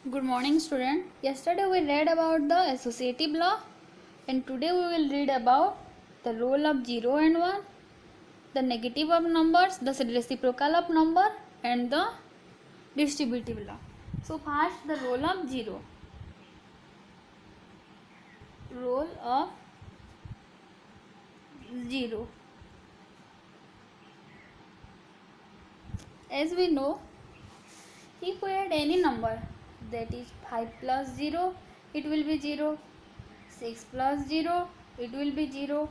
Good morning, student. Yesterday we read about the associative law, and today we will read about the role of 0 and 1, the negative of numbers, the reciprocal of number, and the distributive law. So first, the role of 0. Role of 0. As we know, if we add any number, that is 5 plus 0, it will be 0. 6 plus 0, it will be 0.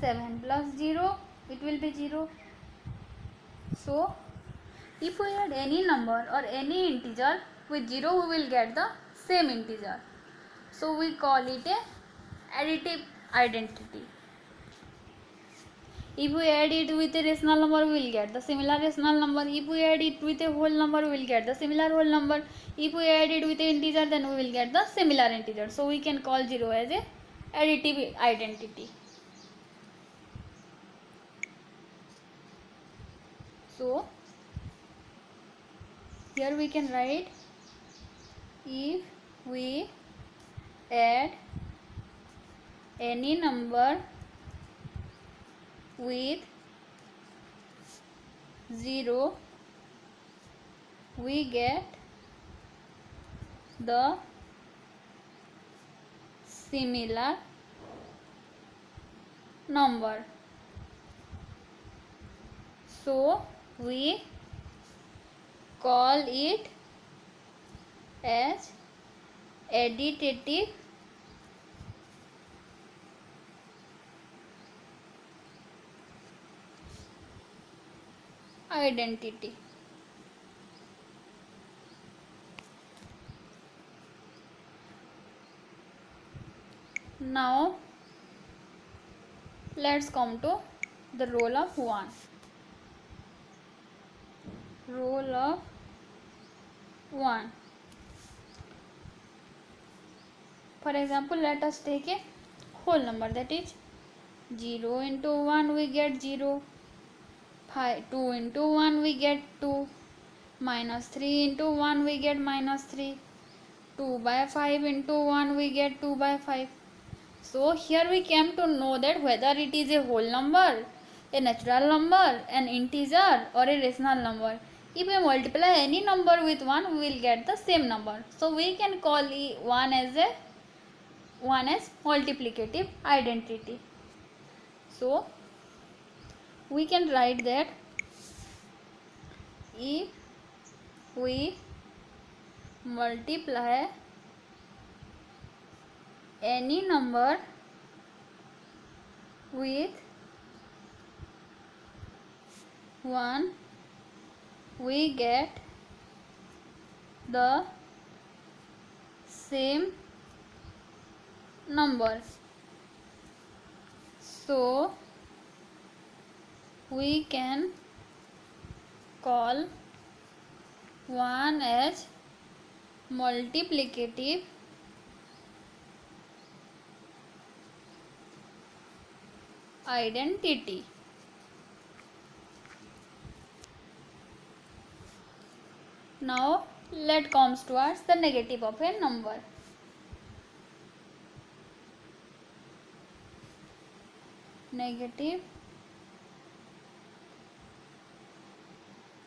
7 plus 0, it will be 0. So if we add any number or any integer with 0, we will get the same integer. So we call it a additive identity. If we add it with a rational number, we will get the similar rational number. If we add it with a whole number, we will get the similar whole number. If we add it with an integer, then we will get the similar integer. So we can call 0 as a additive identity. So here we can write, if we add any number with 0, we get the similar number. So we call it as additive identity. Now let's come to the role of 1. Role of 1. For example, let us take a whole number, that is 0 into 1 we get 0, 2 into 1 we get 2, minus 3 into 1 we get minus 3, 2 by 5 into 1 we get 2 by 5. So here we came to know that whether it is a whole number, a natural number, an integer, or a rational number, if we multiply any number with 1, we will get the same number. So we can call 1 as multiplicative identity. So we can write that if we multiply any number with 1, we get the same number. So we can call 1 as multiplicative identity. Now let comes towards the negative of a number. Negative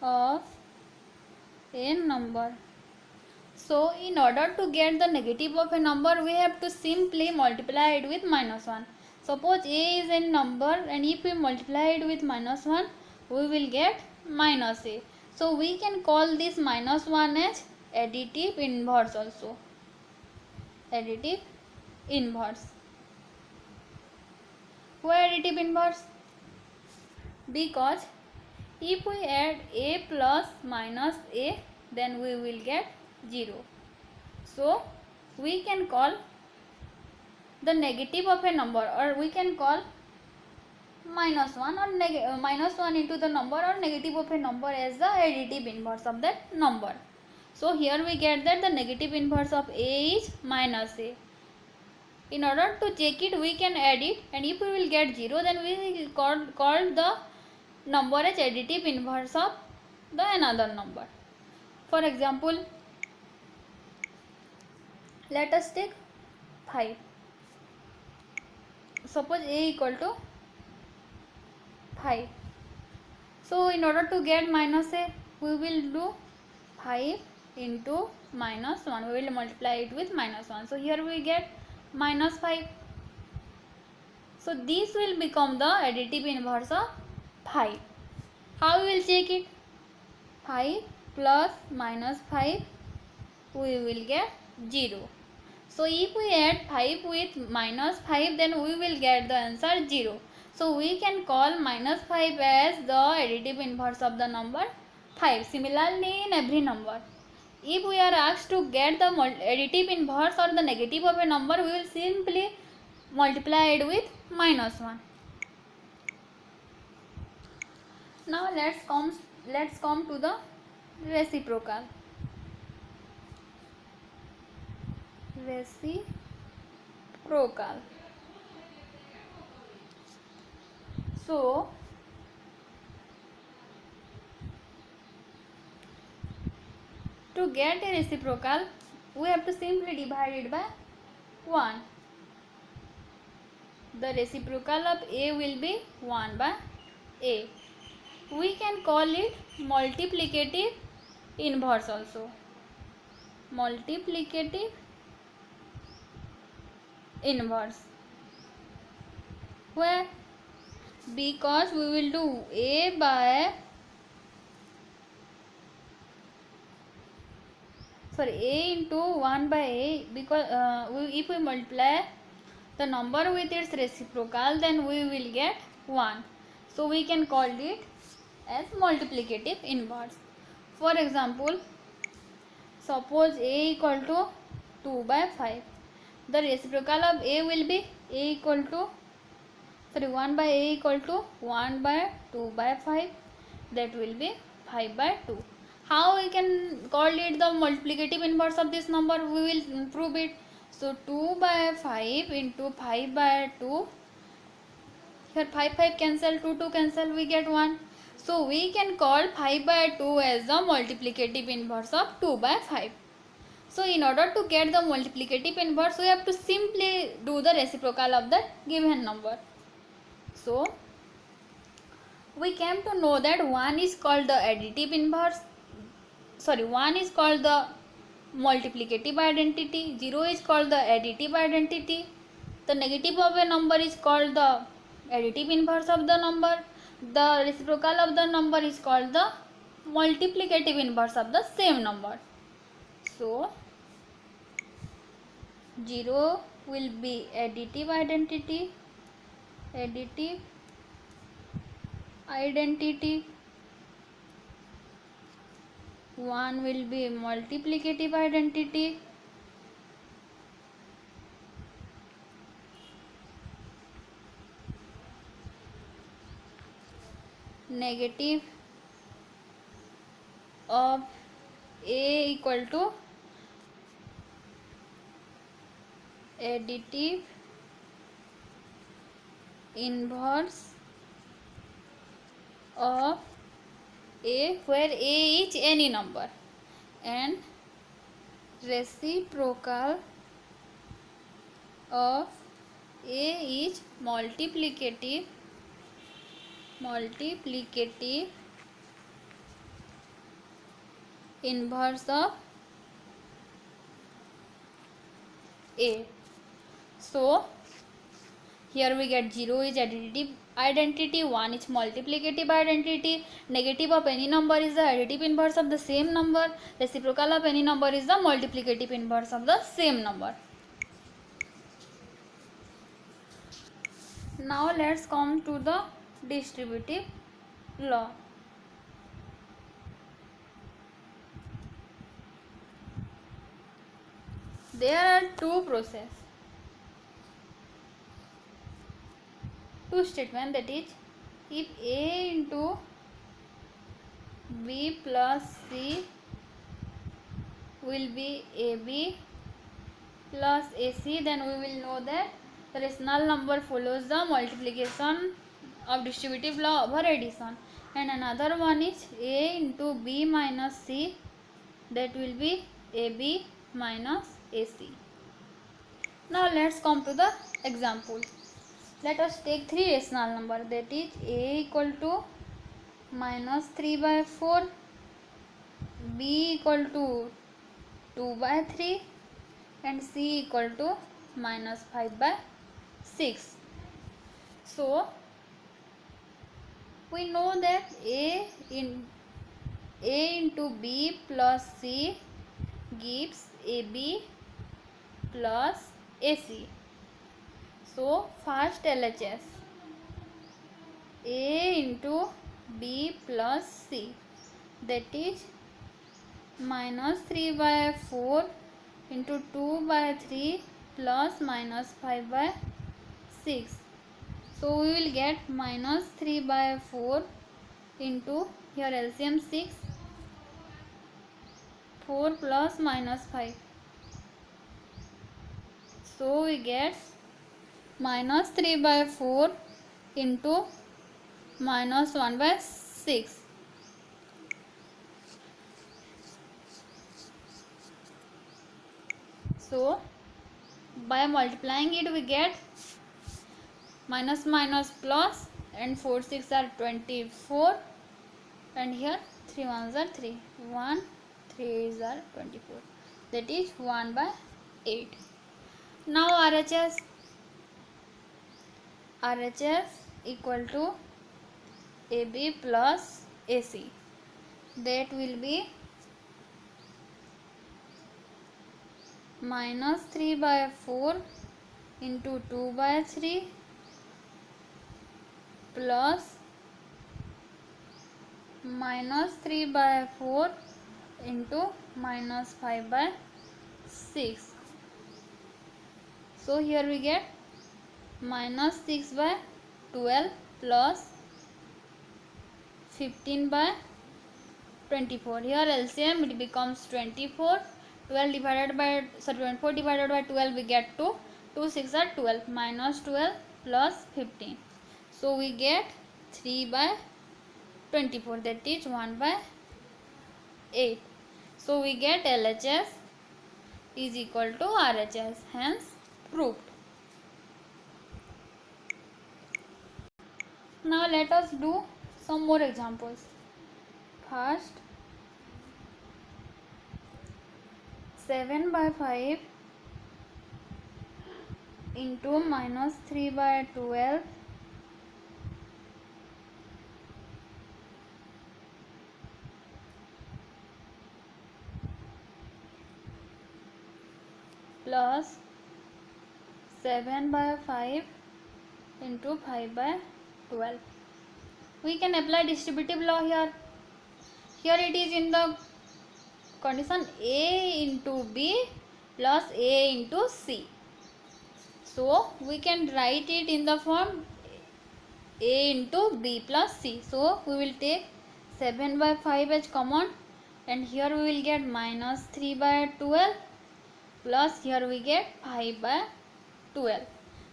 of a number. So in order to get the negative of a number, we have to simply multiply it with minus 1. Suppose a is a number, and if we multiply it with minus 1, we will get minus a. So we can call this minus 1 as additive inverse also. Additive inverse. Why additive inverse? Because if we add a plus minus a, then we will get 0. So we can call the negative of a number, or we can call minus 1 or minus 1 into the number or negative of a number as the additive inverse of that number. So here we get that the negative inverse of a is minus a. In order to check it, we can add it, and if we will get 0, then we will call the number as additive inverse of the another number. For example, Let us take 5. Suppose a equal to 5. So in order to get minus a, we will do 5 into minus 1. We will multiply it with minus 1. So here we get minus 5. So this will become the additive inverse of 5. How we will check it? 5 plus minus 5, we will get 0. So if we add 5 with minus 5, then we will get the answer 0. So we can call minus 5 as the additive inverse of the number 5. Similarly in every number. If we are asked to get the additive inverse or the negative of a number, we will simply multiply it with minus 1. Now let's come to the reciprocal. So to get a reciprocal, we have to simply divide it by 1. The reciprocal of a will be 1 by a. We can call it multiplicative inverse also. Multiplicative inverse. Where? Because we will do a by a into 1 by a, because if we multiply the number with its reciprocal, then we will get 1. So we can call it as multiplicative inverse. For example, suppose a equal to 2 by 5. The reciprocal of a will be a equal to 1 by a equal to 1 by 2 by 5. That will be 5 by 2. How we can call it the multiplicative inverse of this number? We will prove it. So 2 by 5 into 5 by 2. Here 5 cancel, 2 cancel, we get 1. So we can call 5 by 2 as the multiplicative inverse of 2 by 5. So in order to get the multiplicative inverse, we have to simply do the reciprocal of the given number. So we came to know that 1 is called the additive inverse. 1 is called the multiplicative identity, 0 is called the additive identity, the negative of a number is called the additive inverse of the number, the reciprocal of the number is called the multiplicative inverse of the same number. So 0 will be additive identity, 1 will be multiplicative identity, negative of a equal to additive inverse of a, where a is any number, and reciprocal of a is multiplicative inverse of a. So here we get 0 is additive identity, 1 is multiplicative identity, negative of any number is the additive inverse of the same number, reciprocal of any number is the multiplicative inverse of the same number. Now let's come to the distributive law. There are two statements, that is, if a into b plus c will be ab plus ac, then we will know that the rational number follows the multiplication of distributive law over addition. And another one is a into b minus c, that will be ab minus ac. Now let's come to the example. Let us take three rational number, that is a equal to minus 3 by 4, b equal to 2 by 3 and c equal to minus 5 by 6. So we know that a into b plus c gives ab plus ac. So first LHS, a into b plus c, that is minus 3 by 4 into 2 by 3 plus minus 5 by 6. So we will get minus 3 by 4 into, here LCM 6, 4 plus minus 5. So we get minus 3 by 4 into minus 1 by 6. So by multiplying it we get minus minus plus, and 4 6 are 24, and here 3 1s are 3, 1 3 is are 24, that is 1 by 8. Now RHS equal to AB plus AC, that will be minus 3 by 4 into 2 by 3 plus minus 3 by 4 into minus 5 by 6. So here we get minus 6 by 12 plus 15 by 24. Here LCM it becomes 24. 12 divided by 24 divided by 12 we get 2. 2 6 are 12, minus 12 plus 15. So we get 3 by 24, that is 1 by 8. So we get LHS is equal to RHS, hence proved. Now let us do some more examples. First, 7 by 5 into minus 3 by 12 plus 7 by 5 into 5 by 12. We can apply distributive law here. Here it is in the condition A into B plus A into C. So we can write it in the form A into B plus C. So we will take 7 by 5 as common, and here we will get minus 3 by 12 plus here we get 5 by 12.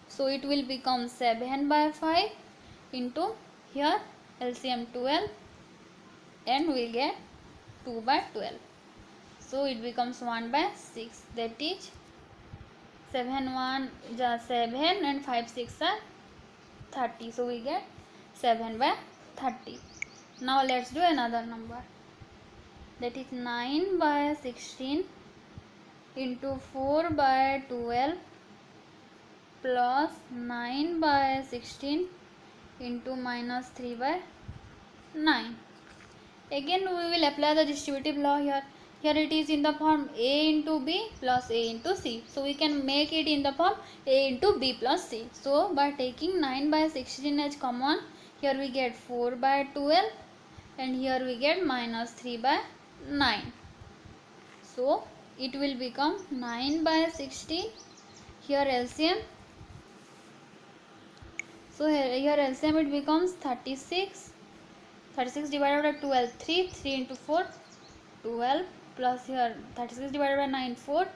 So it will become 7 by 5 into here LCM 12, and we will get 2 by 12. So it becomes 1 by 6, that is 7 1 7 and 5 6 are 30. So we get 7 by 30. Now let's do another number, that is 9 by 16 into 4 by 12 plus 9 by 16 into minus 3 by 9. Again we will apply the distributive law here. Here it is in the form A into B plus A into C. So we can make it in the form A into B plus C. So by taking 9 by 16 as common, here we get 4 by 12 and here we get minus 3 by 9. So it will become 9 by 16. Here LCM. So here LCM it becomes 36. 36 divided by 12, 3. 3 into 4, 12 plus here 36 divided by 9, 4.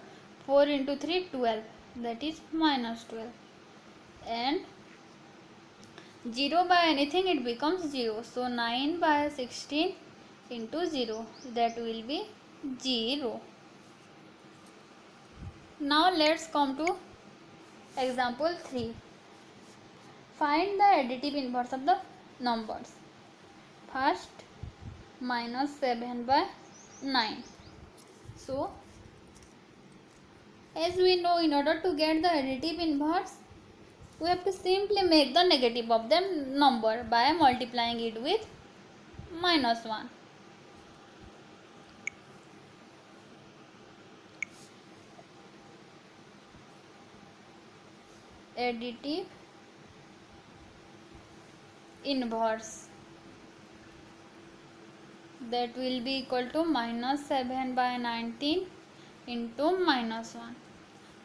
4 into 3, 12. That is minus 12. And 0 by anything it becomes 0. So 9 by 16 into 0. That will be 0. Now let's come to Example 3. Find the additive inverse of the numbers. First, minus 7 by 9. So, as we know, in order to get the additive inverse, we have to simply make the negative of the number by multiplying it with minus 1. Additive inverse, that will be equal to minus 7 by 19 into minus 1,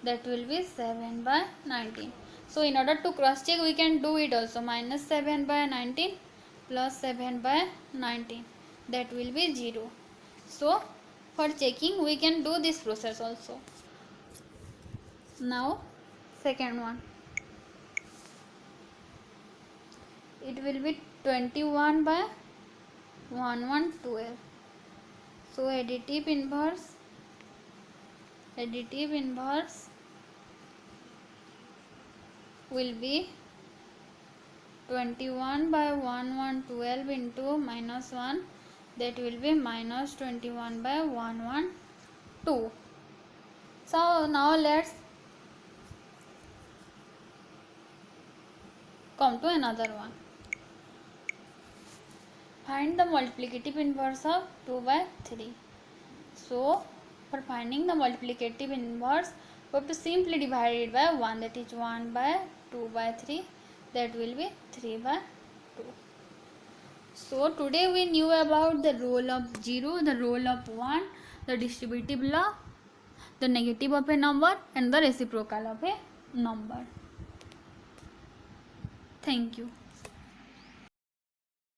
that will be 7 by 19. So in order to cross check, we can do it also. Minus 7 by 19 plus 7 by 19, that will be 0. So for checking, we can do this process also. Now second one, it will be 21 by 1112. So additive inverse will be 21 by 1112 into minus 1, that will be minus 21 by 112. So now let's come to another one. Find the multiplicative inverse of 2 by 3. So for finding the multiplicative inverse, we have to simply divide it by 1, that is 1 by 2 by 3, that will be 3 by 2. So today we knew about the role of 0, the role of 1, the distributive law, the negative of a number, and the reciprocal of a number. Thank you.